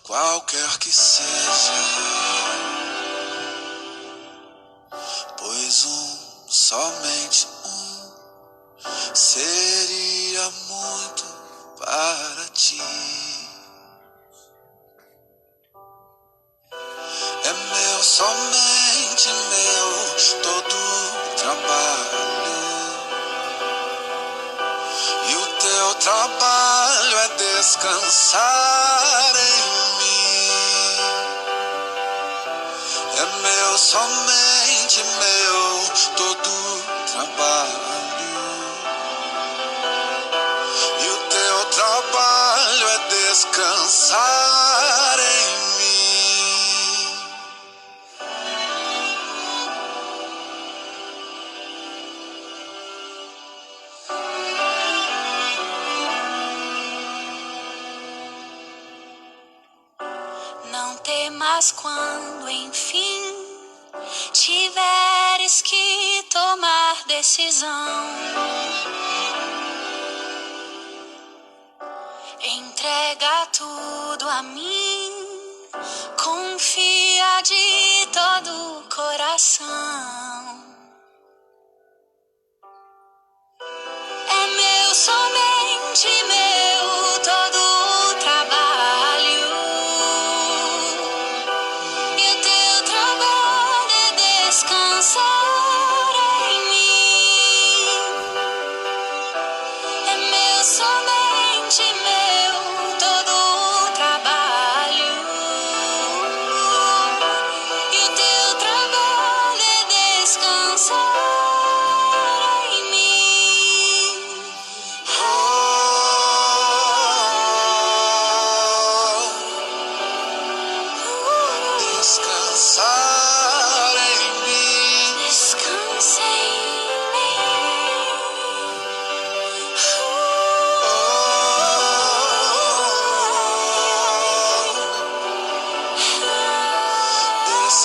qualquer que seja, pois somente seria muito para ti. É meu, somente meu, todo trabalho, e o teu trabalho é descansar em mim. É meu, somente meu, todo trabalho, e o teu trabalho é descansar em mim. Não temas quando, enfim, tiveres que tomar decisão. Entrega tudo a mim, confia de todo o coração. É meu, somente meu, todo o trabalho, e o teu trabalho é descansar em mim. É meu, somente meu, todo o trabalho, e o teu trabalho é descansar em mim. Descansar em mim. Descansa em mim.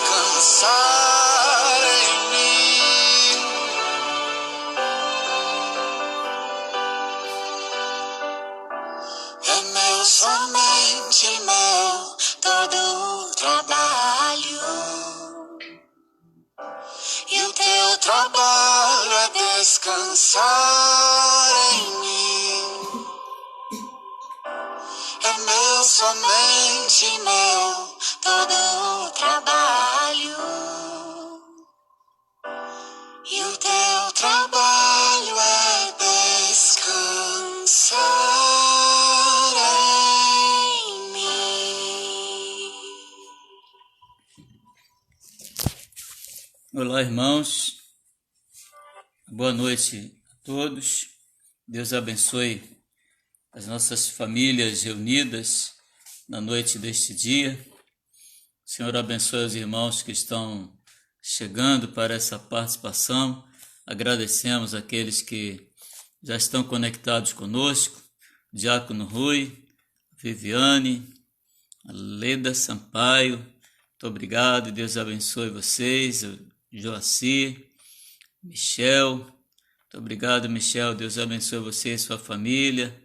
Descansar em mim. É meu, somente meu, todo o trabalho, e o teu trabalho é descansar em mim. É meu, somente meu, todo o trabalho, e o teu trabalho é descansar em mim. Olá, irmãos. Boa noite a todos. Deus abençoe as nossas famílias reunidas na noite deste dia. O Senhor abençoe os irmãos que estão chegando para essa participação. Agradecemos aqueles que já estão conectados conosco. Diácono Rui, Viviane, a Leda Sampaio. Muito obrigado. Deus abençoe vocês. Joacir, Michel. Muito obrigado, Michel. Deus abençoe você e sua família.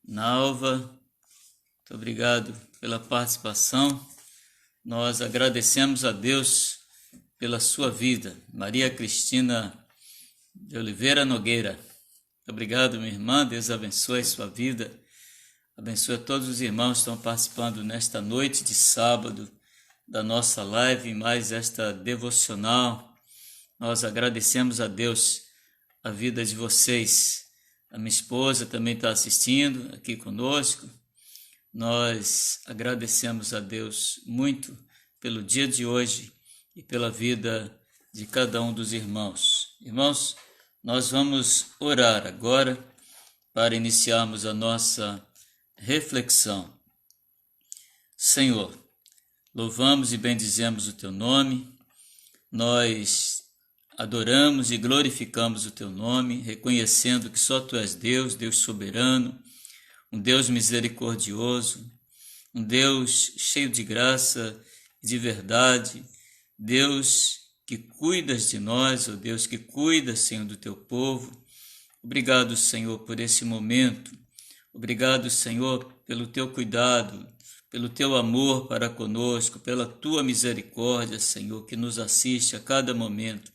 Nalva, muito obrigado pela participação. Nós agradecemos a Deus pela sua vida. Maria Cristina de Oliveira Nogueira. Muito obrigado, minha irmã. Deus abençoe sua vida. Abençoe a todos os irmãos que estão participando nesta noite de sábado da nossa live, mais esta devocional. Nós agradecemos a Deus a vida de vocês. A minha esposa também está assistindo aqui conosco. Nós agradecemos a Deus muito pelo dia de hoje e pela vida de cada um dos irmãos. Irmãos, nós vamos orar agora para iniciarmos a nossa reflexão. Senhor, louvamos e bendizemos o Teu nome, nós adoramos e glorificamos o Teu nome, reconhecendo que só Tu és Deus, Deus soberano, um Deus misericordioso, um Deus cheio de graça e de verdade, Deus que cuidas de nós, ó Deus que cuida, Senhor, do Teu povo. Obrigado, Senhor, por esse momento. Obrigado, Senhor, pelo Teu cuidado, pelo teu amor para conosco, pela tua misericórdia, Senhor, que nos assiste a cada momento.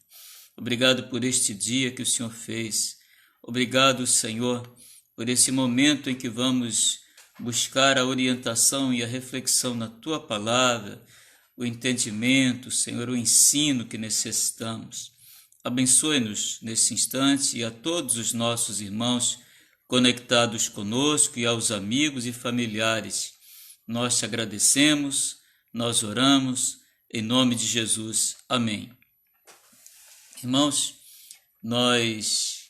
Obrigado por este dia que o Senhor fez. Obrigado, Senhor, por esse momento em que vamos buscar a orientação e a reflexão na tua palavra, o entendimento, Senhor, o ensino que necessitamos. Abençoe-nos nesse instante e a todos os nossos irmãos conectados conosco e aos amigos e familiares. Nós te agradecemos, nós oramos, em nome de Jesus. Amém. Irmãos, nós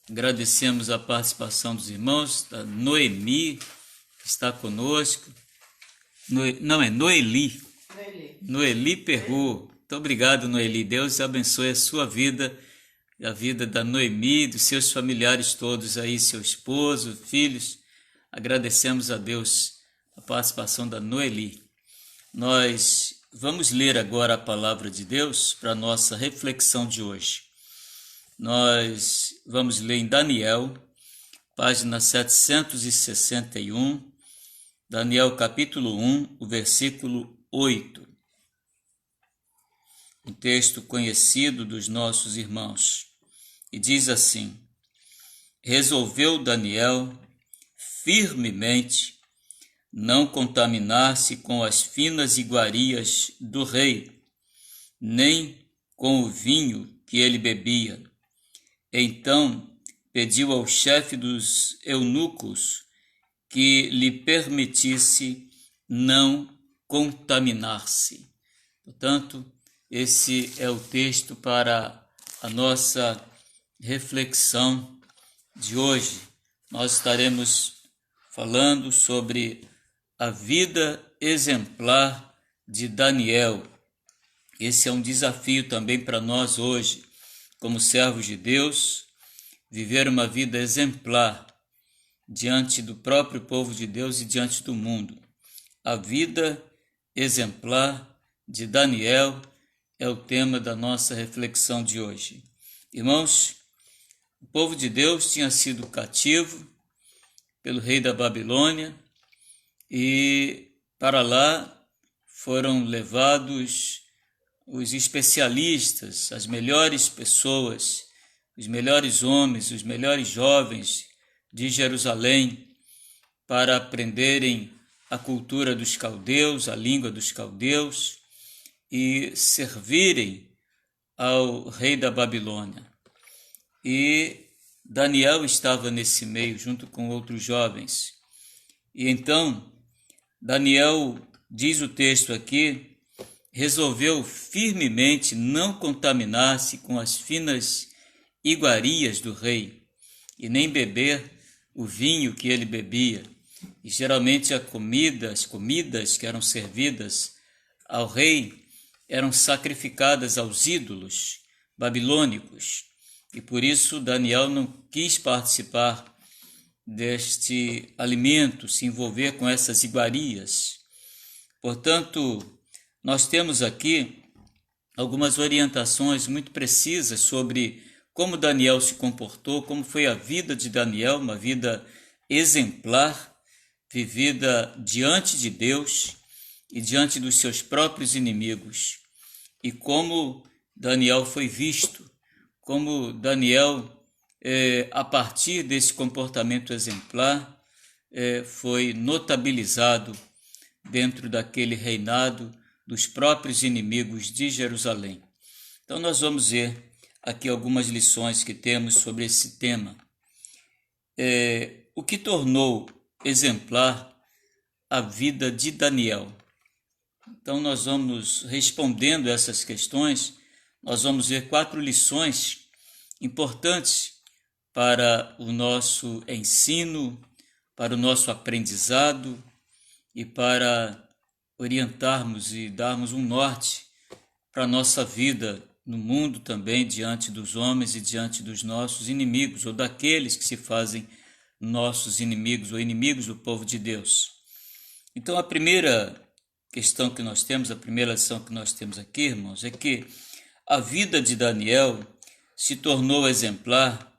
agradecemos a participação dos irmãos, da Noemi, que está conosco. Noeli. Noeli Perru. Muito obrigado, Noeli. Deus abençoe a sua vida, a vida da Noemi, dos seus familiares todos aí, seu esposo, filhos. Agradecemos a Deus a participação da Noeli. Nós vamos ler agora a palavra de Deus para a nossa reflexão de hoje. Nós vamos ler em Daniel, página 761, Daniel capítulo 1, o versículo 8. Um texto conhecido dos nossos irmãos. E diz assim: resolveu Daniel firmemente não contaminar-se com as finas iguarias do rei, nem com o vinho que ele bebia. Então pediu ao chefe dos eunucos que lhe permitisse não contaminar-se. Portanto, esse é o texto para a nossa reflexão de hoje. Nós estaremos falando sobre a vida exemplar de Daniel. Esse é um desafio também para nós hoje, como servos de Deus, viver uma vida exemplar diante do próprio povo de Deus e diante do mundo. A vida exemplar de Daniel é o tema da nossa reflexão de hoje. Irmãos, o povo de Deus tinha sido cativo pelo rei da Babilônia, e para lá foram levados os especialistas, as melhores pessoas, os melhores homens, os melhores jovens de Jerusalém, para aprenderem a cultura dos caldeus, a língua dos caldeus, e servirem ao rei da Babilônia. E Daniel estava nesse meio, junto com outros jovens. E então, Daniel, diz o texto aqui, resolveu firmemente não contaminar-se com as finas iguarias do rei, e nem beber o vinho que ele bebia. E geralmente as comidas que eram servidas ao rei eram sacrificadas aos ídolos babilônicos. E por isso Daniel não quis participar deste alimento, se envolver com essas iguarias. Portanto, nós temos aqui algumas orientações muito precisas sobre como Daniel se comportou, como foi a vida de Daniel, uma vida exemplar, vivida diante de Deus e diante dos seus próprios inimigos, e como Daniel foi visto, como Daniel, a partir desse comportamento exemplar, foi notabilizado dentro daquele reinado dos próprios inimigos de Jerusalém. Então nós vamos ver aqui algumas lições que temos sobre esse tema. O que tornou exemplar a vida de Daniel? Então nós vamos respondendo essas questões, nós vamos ver 4 lições importantes para o nosso ensino, para o nosso aprendizado e para orientarmos e darmos um norte para a nossa vida no mundo também, diante dos homens e diante dos nossos inimigos, ou daqueles que se fazem nossos inimigos ou inimigos do povo de Deus. Então a primeira questão que nós temos, a primeira lição que nós temos aqui, irmãos, é que a vida de Daniel se tornou exemplar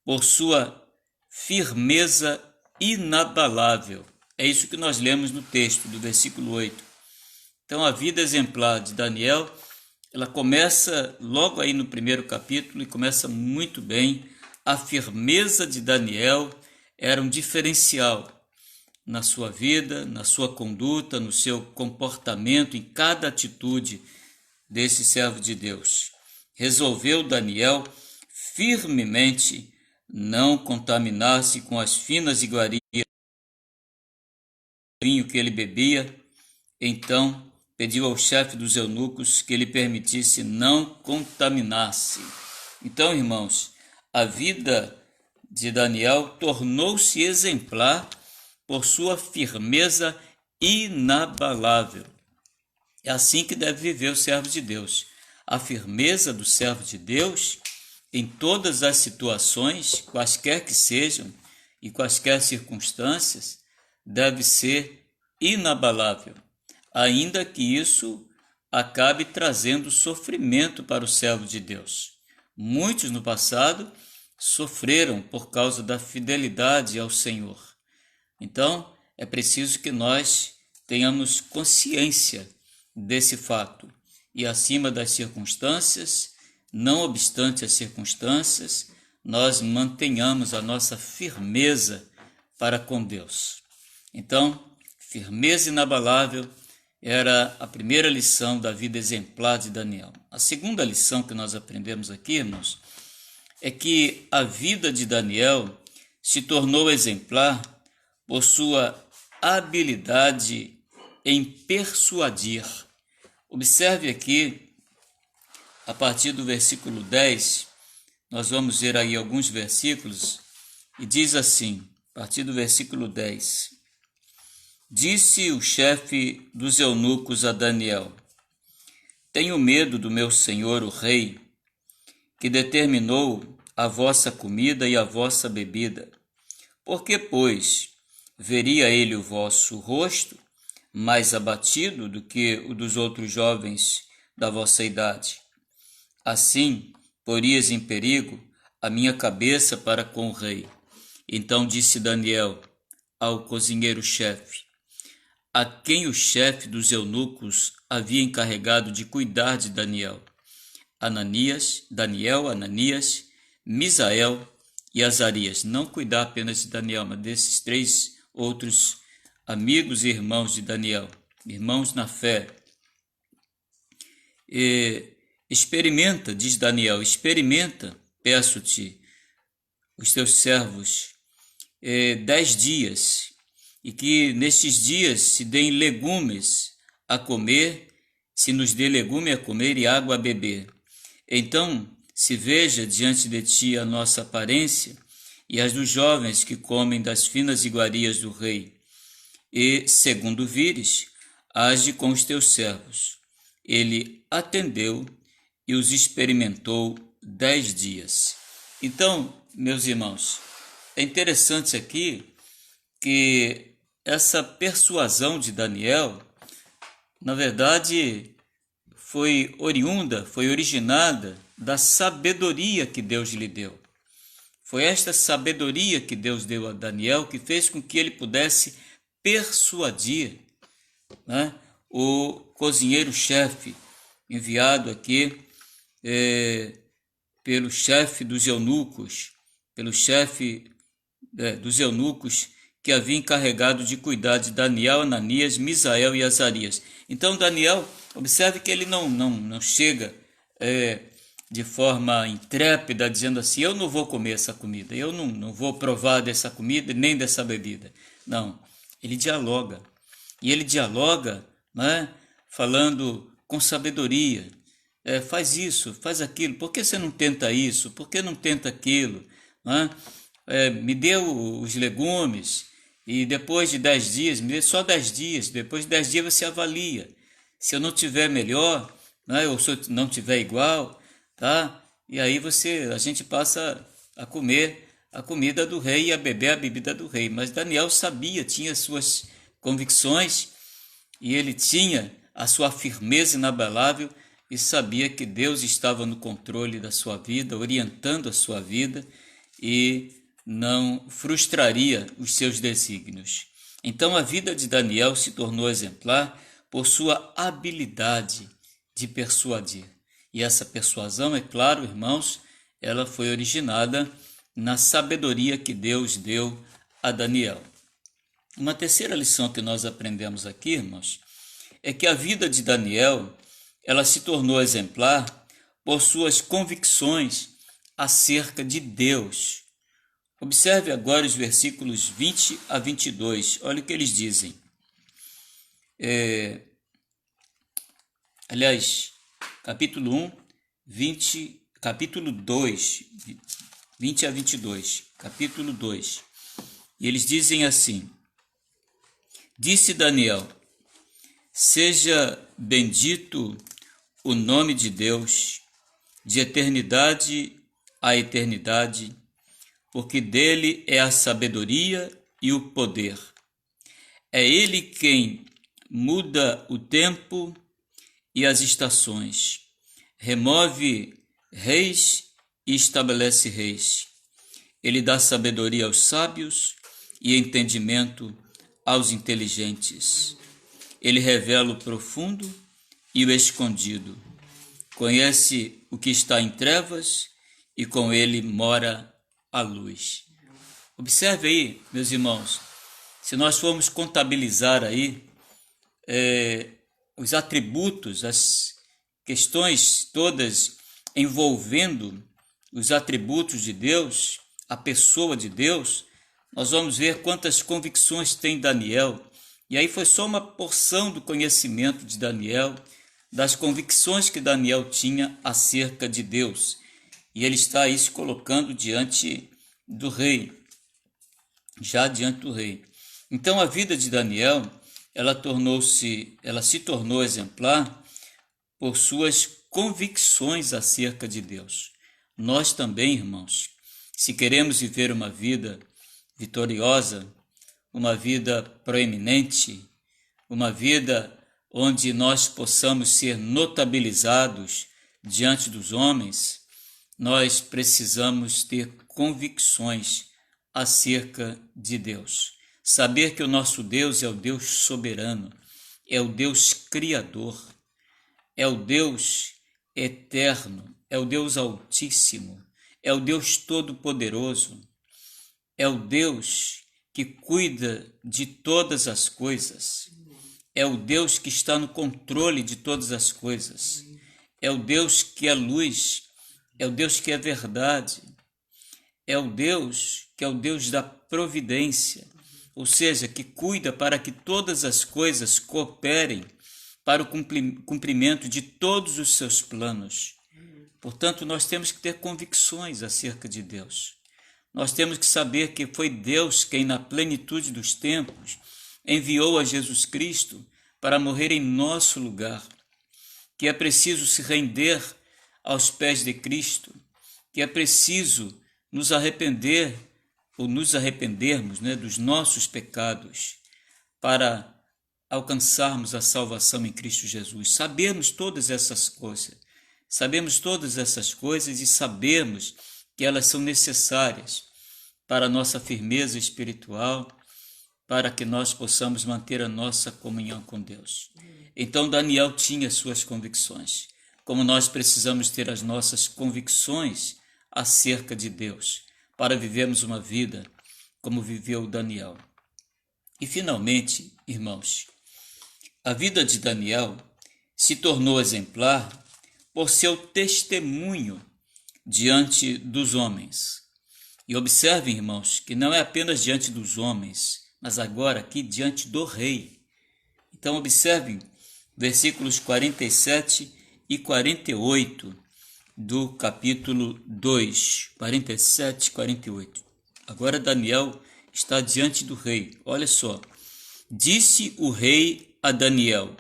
por sua firmeza inabalável. É isso que nós lemos no texto do versículo 8. Então a vida exemplar de Daniel, ela começa logo aí no primeiro capítulo e começa muito bem. A firmeza de Daniel era um diferencial na sua vida, na sua conduta, no seu comportamento, em cada atitude desse servo de Deus. Resolveu Daniel firmemente não contaminar-se com as finas iguarias do vinho que ele bebia. Então pediu ao chefe dos eunucos que lhe permitisse não contaminar-se. Então, irmãos, a vida de Daniel tornou-se exemplar por sua firmeza inabalável. É assim que deve viver o servo de Deus. A firmeza do servo de Deus, em todas as situações, quaisquer que sejam e quaisquer circunstâncias, deve ser inabalável, ainda que isso acabe trazendo sofrimento para o servo de Deus. Muitos no passado sofreram por causa da fidelidade ao Senhor. Então, é preciso que nós tenhamos consciência desse fato e, acima das circunstâncias, não obstante as circunstâncias, nós mantenhamos a nossa firmeza para com Deus. Então, firmeza inabalável era a primeira lição da vida exemplar de Daniel. A segunda lição que nós aprendemos aqui, irmãos, é que a vida de Daniel se tornou exemplar por sua habilidade em persuadir. Observe aqui, a partir do versículo 10, nós vamos ver aí alguns versículos, e diz assim, a partir do versículo 10, disse o chefe dos eunucos a Daniel, tenho medo do meu senhor o rei, que determinou a vossa comida e a vossa bebida. Porque, pois, veria ele o vosso rosto mais abatido do que o dos outros jovens da vossa idade. Assim, porias em perigo a minha cabeça para com o rei. Então disse Daniel ao cozinheiro-chefe, a quem o chefe dos eunucos havia encarregado de cuidar de Daniel, Daniel, Ananias, Misael e Azarias. Não cuidar apenas de Daniel, mas desses três outros amigos e irmãos de Daniel, irmãos na fé. Experimenta, diz Daniel, experimenta, peço-te, os teus servos, 10 dias, e que nestes dias se deem legumes a comer, se nos dê legume a comer e água a beber. Então se veja diante de ti a nossa aparência e as dos jovens que comem das finas iguarias do rei. E, segundo vires, age com os teus servos. Ele atendeu e os experimentou 10 dias. Então, meus irmãos, é interessante aqui que essa persuasão de Daniel, na verdade, foi originada da sabedoria que Deus lhe deu. Foi esta sabedoria que Deus deu a Daniel que fez com que ele pudesse persuadir, né, o cozinheiro-chefe, enviado aqui pelo chefe dos eunucos, dos eunucos que havia encarregado de cuidar de Daniel, Ananias, Misael e Azarias. Então Daniel, observe que ele não chega de forma intrépida dizendo assim, eu não vou comer essa comida, eu não vou provar dessa comida nem dessa bebida. Não, ele dialoga. E ele dialoga, né, falando com sabedoria. Faz isso, faz aquilo, por que você não tenta isso? Por que não tenta aquilo? Né? Me dê os legumes e depois de 10 dias, me dê só 10 dias, depois de 10 dias você avalia. Se eu não tiver melhor, né, ou se eu não tiver igual, tá? E aí a gente passa a comer a comida do rei e a beber a bebida do rei. Mas Daniel sabia, tinha suas convicções e ele tinha a sua firmeza inabalável e sabia que Deus estava no controle da sua vida, orientando a sua vida e não frustraria os seus desígnios. Então a vida de Daniel se tornou exemplar por sua habilidade de persuadir. E essa persuasão, é claro, irmãos, ela foi originada na sabedoria que Deus deu a Daniel. Uma terceira lição que nós aprendemos aqui, irmãos, é que a vida de Daniel, ela se tornou exemplar por suas convicções acerca de Deus. Observe agora os versículos 20 a 22. Olha o que eles dizem. Capítulo 1, capítulo 2, 20 a 22. Capítulo 2. E eles dizem assim: Disse Daniel: Seja bendito o nome de Deus, de eternidade a eternidade, porque dele é a sabedoria e o poder. É ele quem muda o tempo e as estações, remove reis e estabelece reis. Ele dá sabedoria aos sábios e entendimento aos inteligentes. Ele revela o profundo e o escondido. Conhece o que está em trevas e com ele mora a luz. Observe aí, meus irmãos, se nós formos contabilizar aí os atributos, as questões todas envolvendo os atributos de Deus, a pessoa de Deus, nós vamos ver quantas convicções tem Daniel. E aí foi só uma porção do conhecimento de Daniel, das convicções que Daniel tinha acerca de Deus. E ele está aí se colocando diante do rei, já diante do rei. Então a vida de Daniel, ela se tornou exemplar por suas convicções acerca de Deus. Nós também, irmãos, se queremos viver uma vida vitoriosa, uma vida proeminente, uma vida onde nós possamos ser notabilizados diante dos homens, nós precisamos ter convicções acerca de Deus. Saber que o nosso Deus é o Deus soberano, é o Deus criador, é o Deus eterno, é o Deus altíssimo, é o Deus todo-poderoso, é o Deus que cuida de todas as coisas, é o Deus que está no controle de todas as coisas, é o Deus que é luz, é o Deus que é verdade, é o Deus que é o Deus da providência, ou seja, que cuida para que todas as coisas cooperem para o cumprimento de todos os seus planos. Portanto, nós temos que ter convicções acerca de Deus. Nós temos que saber que foi Deus quem, na plenitude dos tempos, enviou a Jesus Cristo para morrer em nosso lugar, que é preciso se render aos pés de Cristo, que é preciso nos arrepender ou nos arrependermos, dos nossos pecados para alcançarmos a salvação em Cristo Jesus. Sabemos todas essas coisas e sabemos que elas são necessárias para a nossa firmeza espiritual, para que nós possamos manter a nossa comunhão com Deus. Então Daniel tinha suas convicções, como nós precisamos ter as nossas convicções acerca de Deus, para vivermos uma vida como viveu Daniel. E finalmente, irmãos, a vida de Daniel se tornou exemplar por seu testemunho diante dos homens. E observem, irmãos, que não é apenas diante dos homens, mas agora aqui diante do rei. Então observem versículos 47 e 48 do capítulo 2, 47 e 48. Agora Daniel está diante do rei. Olha só. Disse o rei a Daniel: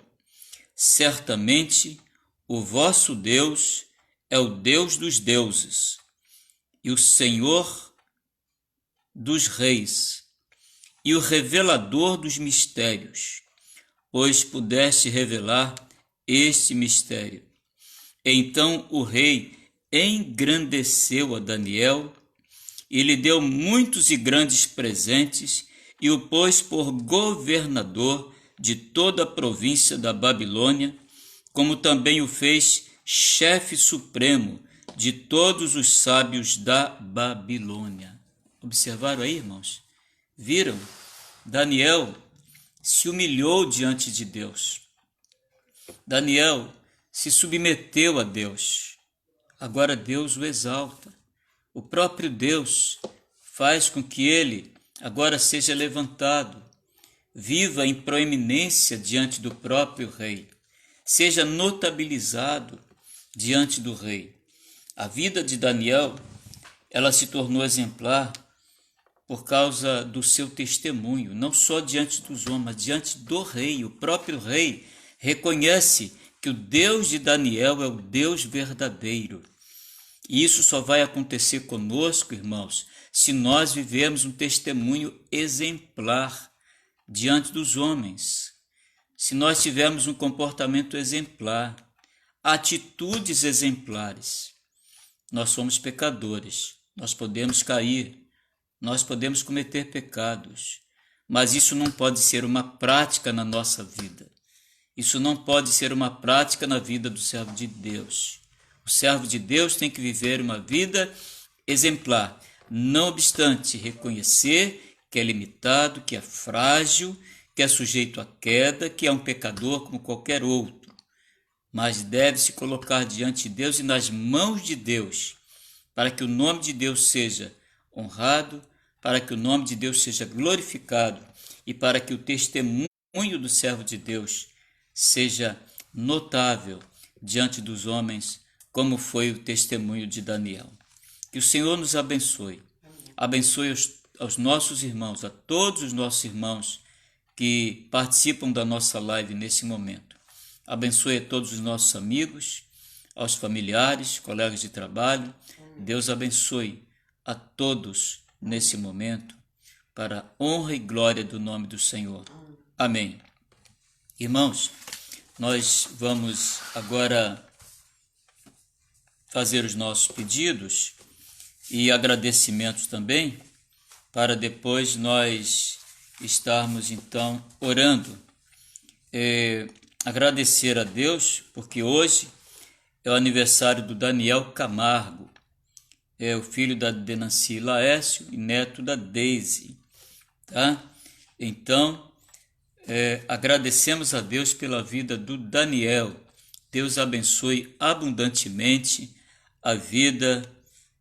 certamente o vosso Deus é o Deus dos deuses e o Senhor dos reis e o revelador dos mistérios, pois pudeste revelar este mistério. Então o rei engrandeceu a Daniel e lhe deu muitos e grandes presentes e o pôs por governador de toda a província da Babilônia, como também o fez chefe supremo de todos os sábios da Babilônia. Observaram aí, irmãos? Viram? Daniel se humilhou diante de Deus. Daniel se submeteu a Deus. Agora Deus o exalta. O próprio Deus faz com que ele agora seja levantado, viva em proeminência diante do próprio rei, seja notabilizado diante do rei. A vida de Daniel, ela se tornou exemplar por causa do seu testemunho, não só diante dos homens, mas diante do rei. O próprio rei reconhece que o Deus de Daniel é o Deus verdadeiro. E isso só vai acontecer conosco, irmãos, se nós vivermos um testemunho exemplar diante dos homens. Se nós tivermos um comportamento exemplar, atitudes exemplares. Nós somos pecadores, nós podemos cair, nós podemos cometer pecados, mas isso não pode ser uma prática na nossa vida. Isso não pode ser uma prática na vida do servo de Deus. O servo de Deus tem que viver uma vida exemplar, não obstante reconhecer que é limitado, que é frágil, que é sujeito à queda, que é um pecador como qualquer outro, mas deve se colocar diante de Deus e nas mãos de Deus, para que o nome de Deus seja honrado, para que o nome de Deus seja glorificado e para que o testemunho do servo de Deus seja notável diante dos homens, como foi o testemunho de Daniel. Que o Senhor nos abençoe. Abençoe aos nossos irmãos, a todos os nossos irmãos que participam da nossa live nesse momento. Abençoe a todos os nossos amigos, aos familiares, colegas de trabalho. Deus abençoe a todos nesse momento, para a honra e glória do nome do Senhor. Amém. Irmãos, nós vamos agora fazer os nossos pedidos e agradecimentos também, para depois nós estarmos então orando. Agradecer a Deus, porque hoje é o aniversário do Daniel Camargo, é o filho da Denanci Laércio e neto da Deise, tá? Então, agradecemos a Deus pela vida do Daniel. Deus abençoe abundantemente a vida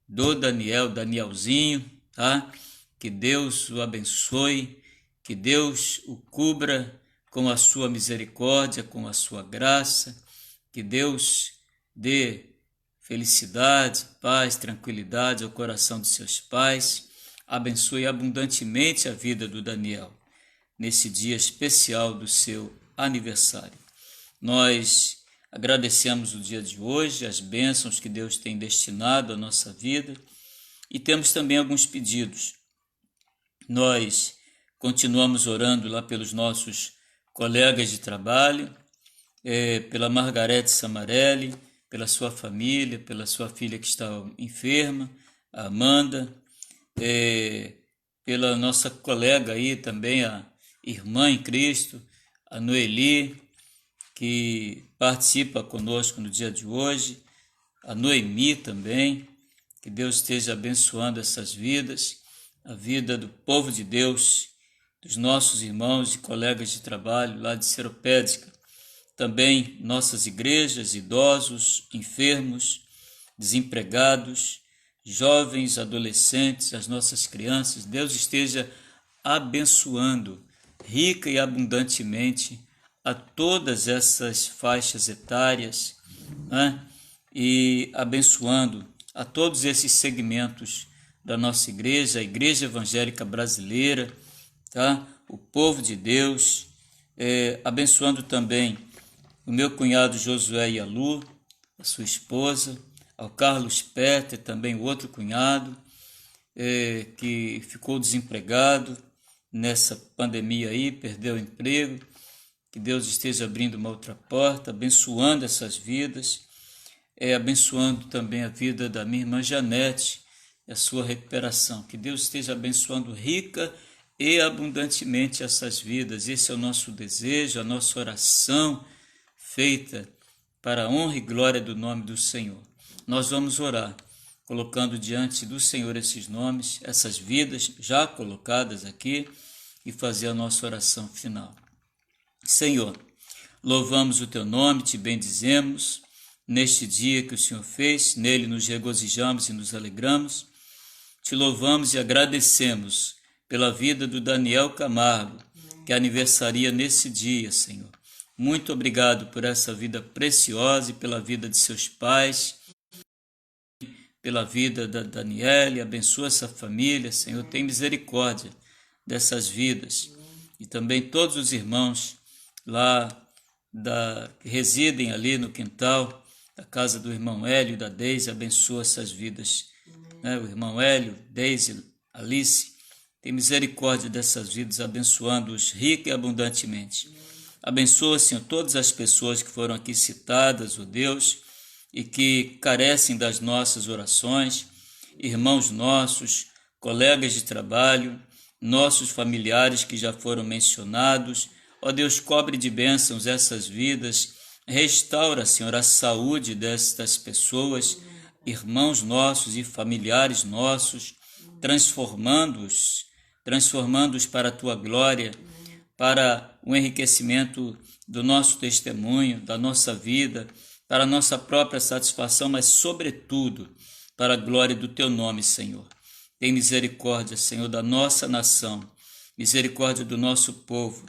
do Daniel, Danielzinho, tá? Que Deus o abençoe, que Deus o cubra com a sua misericórdia, com a sua graça, que Deus dê felicidade, paz, tranquilidade ao coração de seus pais. Abençoe abundantemente a vida do Daniel nesse dia especial do seu aniversário. Nós agradecemos o dia de hoje, as bênçãos que Deus tem destinado à nossa vida e temos também alguns pedidos. Nós continuamos orando lá pelos nossos colegas de trabalho, pela Margarete Samarelli, pela sua família, pela sua filha que está enferma, a Amanda, pela nossa colega aí também, a irmã em Cristo, a Noeli, que participa conosco no dia de hoje, a Noemi também, que Deus esteja abençoando essas vidas, a vida do povo de Deus, dos nossos irmãos e colegas de trabalho lá de Seropédica, também nossas igrejas, idosos, enfermos, desempregados, jovens, adolescentes, as nossas crianças. Deus esteja abençoando rica e abundantemente a todas essas faixas etárias, né? E abençoando a todos esses segmentos da nossa igreja, a Igreja Evangélica Brasileira, tá? O povo de Deus, abençoando também o meu cunhado Josué e a Lu, a sua esposa, ao Carlos Peter, também o outro cunhado, que ficou desempregado nessa pandemia aí, perdeu o emprego. Que Deus esteja abrindo uma outra porta, abençoando essas vidas, abençoando também a vida da minha irmã Janete e a sua recuperação. Que Deus esteja abençoando rica e abundantemente essas vidas. Esse é o nosso desejo, a nossa oração feita para a honra e glória do nome do Senhor. Nós vamos orar, colocando diante do Senhor esses nomes, essas vidas já colocadas aqui, e fazer a nossa oração final. Senhor, louvamos o teu nome, te bendizemos neste dia que o Senhor fez, nele nos regozijamos e nos alegramos. Te louvamos e agradecemos pela vida do Daniel Camargo, que aniversaria nesse dia, Senhor. Muito obrigado por essa vida preciosa e pela vida de seus pais, pela vida da Daniela, abençoa essa família, Senhor, tem misericórdia dessas vidas, e também todos os irmãos lá que residem ali no quintal da casa do irmão Hélio e da Deise, abençoa essas vidas, né? O irmão Hélio, Deise, Alice, tem misericórdia dessas vidas, abençoando-os rica e abundantemente. Abençoa, Senhor, todas as pessoas que foram aqui citadas, ó Deus, e que carecem das nossas orações, irmãos nossos, colegas de trabalho, nossos familiares que já foram mencionados. Ó Deus, cobre de bênçãos essas vidas, restaura, Senhor, a saúde destas pessoas, irmãos nossos e familiares nossos, transformando-os para a Tua glória, para o enriquecimento do nosso testemunho, da nossa vida, para a nossa própria satisfação, mas sobretudo para a glória do Teu nome, Senhor. Tem misericórdia, Senhor, da nossa nação, misericórdia do nosso povo.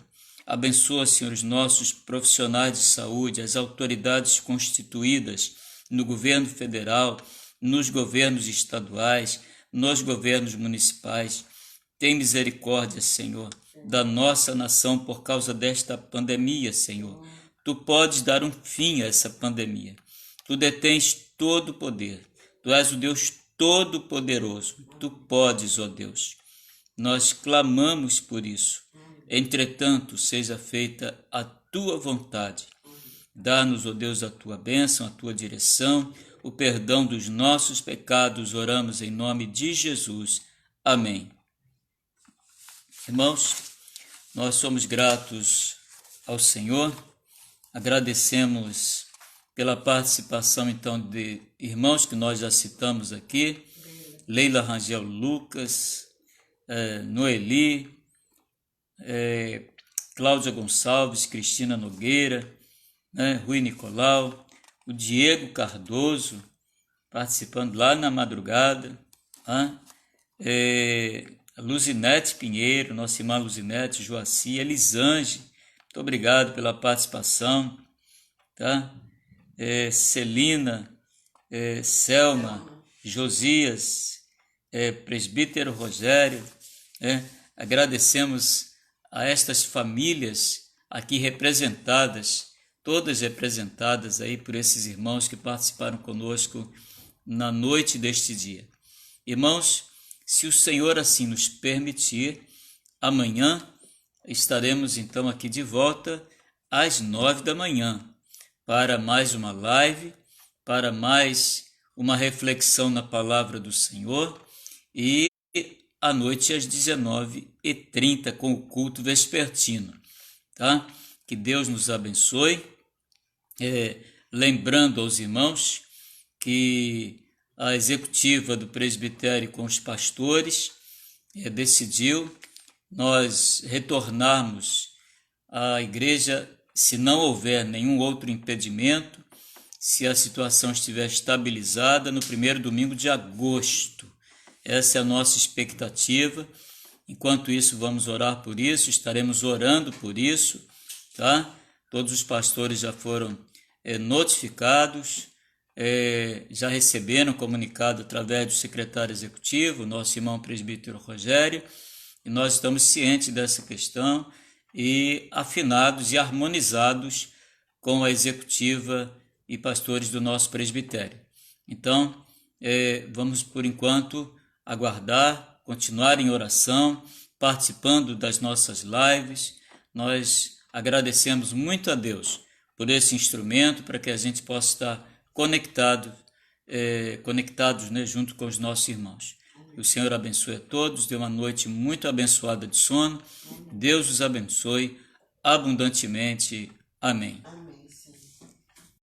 Abençoa, Senhor, os nossos profissionais de saúde, as autoridades constituídas no governo federal, nos governos estaduais, nos governos municipais. Tem misericórdia, Senhor, da nossa nação por causa desta pandemia, Senhor. Tu podes dar um fim a essa pandemia. Tu detens todo o poder. Tu és o Deus Todo-Poderoso. Tu podes, ó Deus. Nós clamamos por isso. Entretanto, seja feita a Tua vontade. Dá-nos, ó Deus, a Tua bênção, a Tua direção, o perdão dos nossos pecados. Oramos em nome de Jesus. Amém. Irmãos, nós somos gratos ao Senhor. Agradecemos pela participação, então, de irmãos que nós já citamos aqui, Leila Rangel Lucas, Noeli, Cláudia Gonçalves, Cristina Nogueira, Rui Nicolau, o Diego Cardoso, participando lá na madrugada, a Luzinete Pinheiro, nossa irmã Luzinete, Joaci, Elisange, muito obrigado pela participação, tá? Celina, Selma, Josias, presbítero Rogério, agradecemos a estas famílias aqui representadas, todas representadas aí por esses irmãos que participaram conosco na noite deste dia. Irmãos, se o Senhor assim nos permitir, amanhã estaremos então aqui de volta às 9 da manhã para mais uma live, para mais uma reflexão na palavra do Senhor, e à noite às 19h30 com o culto vespertino, tá? Que Deus nos abençoe. Lembrando aos irmãos que a executiva do presbitério com os pastores decidiu nós retornarmos à igreja se não houver nenhum outro impedimento, se a situação estiver estabilizada, no primeiro domingo de agosto. Essa é a nossa expectativa. Enquanto isso, vamos orar por isso, estaremos orando por isso, tá? Todos os pastores já foram notificados, já receberam comunicado através do secretário executivo, nosso irmão presbítero Rogério, e nós estamos cientes dessa questão e afinados e harmonizados com a executiva e pastores do nosso presbitério. Então, vamos por enquanto aguardar, continuar em oração, participando das nossas lives. Nós agradecemos muito a Deus por esse instrumento, para que a gente possa estar conectados, né, junto com os nossos irmãos. O Senhor abençoe a todos, dê uma noite muito abençoada de sono. Deus os abençoe abundantemente. Amém.